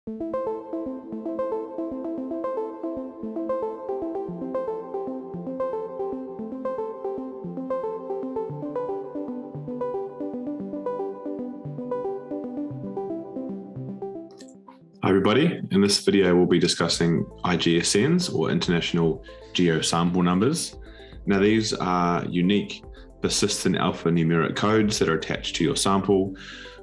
Hi everybody, in this video we'll be discussing IGSNs or International Geo Sample Numbers. Now these are unique persistent alphanumeric codes that are attached to your sample,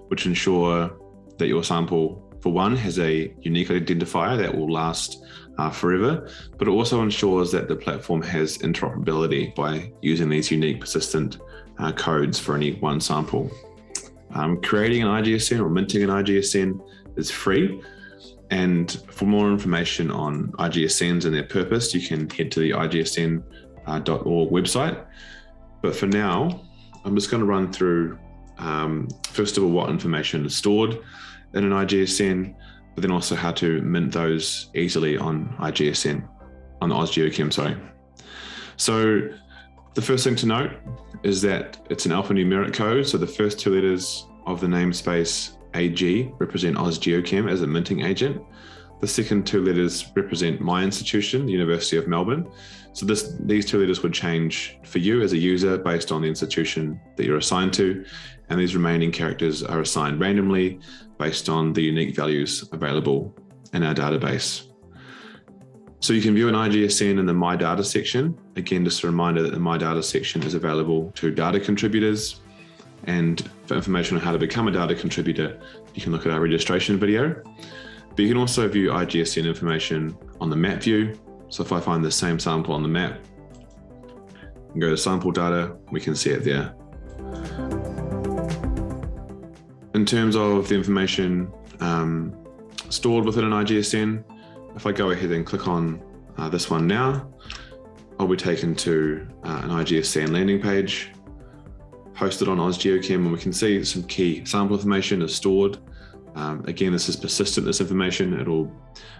which ensure that your sample, for one, has a unique identifier that will last forever, but it also ensures that the platform has interoperability by using these unique persistent codes for any one sample. Creating an IGSN or minting an IGSN is free. And for more information on IGSNs and their purpose, you can head to the IGSN.org website. But for now, I'm just going to run through, first of all, what information is stored in an IGSN, but then also how to mint those easily on IGSN, on the AusGeochem, sorry. So the first thing to note is that it's an alphanumeric code. So the first two letters of the namespace AG represent AusGeochem as a minting agent. The second two letters represent my institution, the University of Melbourne. So these two letters would change for you as a user based on the institution that you're assigned to, and these remaining characters are assigned randomly based on the unique values available in our database. So you can view an IGSN in the My Data section. Again, just a reminder that the My Data section is available to data contributors. And for information on how to become a data contributor, you can look at our registration video. But you can also view IGSN information on the map view. So if I find the same sample on the map and go to sample data, we can see it there. In terms of the information stored within an IGSN, if I go ahead and click on this one now, I'll be taken to an IGSN landing page hosted on AusGeochem, and we can see some key sample information is stored. Again, this is persistent, this information. It'll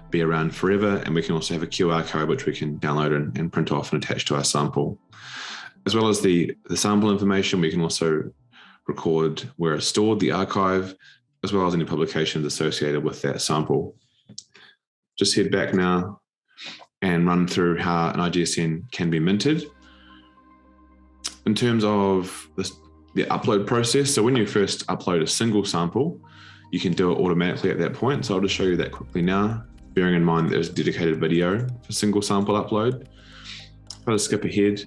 be around forever, and we can also have a QR code which we can download and print off and attach to our sample. As well as the sample information, we can also record where it's stored, the archive, as well as any publications associated with that sample. Just head back now and run through how an IGSN can be minted. In terms of the upload process, so when you first upload a single sample, you can do it automatically at that point. So I'll just show you that quickly now, bearing in mind that there's a dedicated video for single sample upload. If I just skip ahead,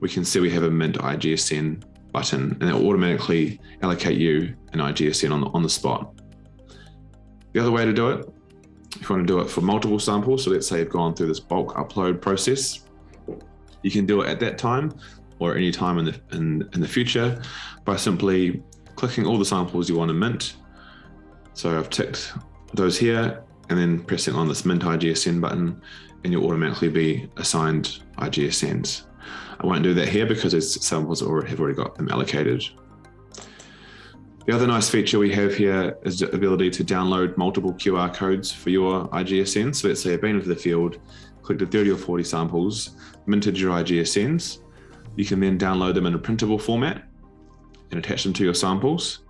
we can see we have a Mint IGSN button, and it will automatically allocate you an IGSN on the spot. The other way to do it, if you want to do it for multiple samples, so let's say you've gone through this bulk upload process, you can do it at that time or any time in the future by simply clicking all the samples you want to mint. So I've ticked those here and then pressing on this Mint IGSN button, and you'll automatically be assigned IGSNs. I won't do that here because those samples have already got them allocated. The other nice feature we have here is the ability to download multiple QR codes for your IGSN. So let's say you've been into the field, collected 30 or 40 samples, minted your IGSNs. You can then download them in a printable format and attach them to your samples.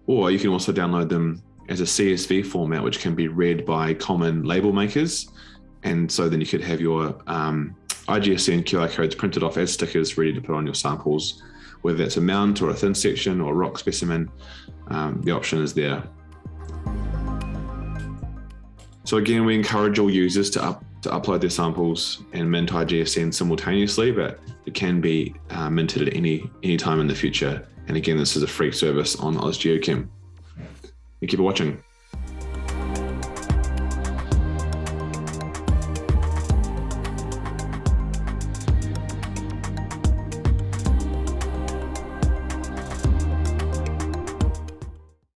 Or you can also download them as a CSV format, which can be read by common label makers. And so then you could have your IGSN QR codes printed off as stickers ready to put on your samples, whether that's a mount or a thin section or a rock specimen, the option is there. So again, we encourage all users to upload their samples and mint IGSN simultaneously, but it can be minted at any time in the future. And again, this is a free service on AusGeochem. Thank you for watching.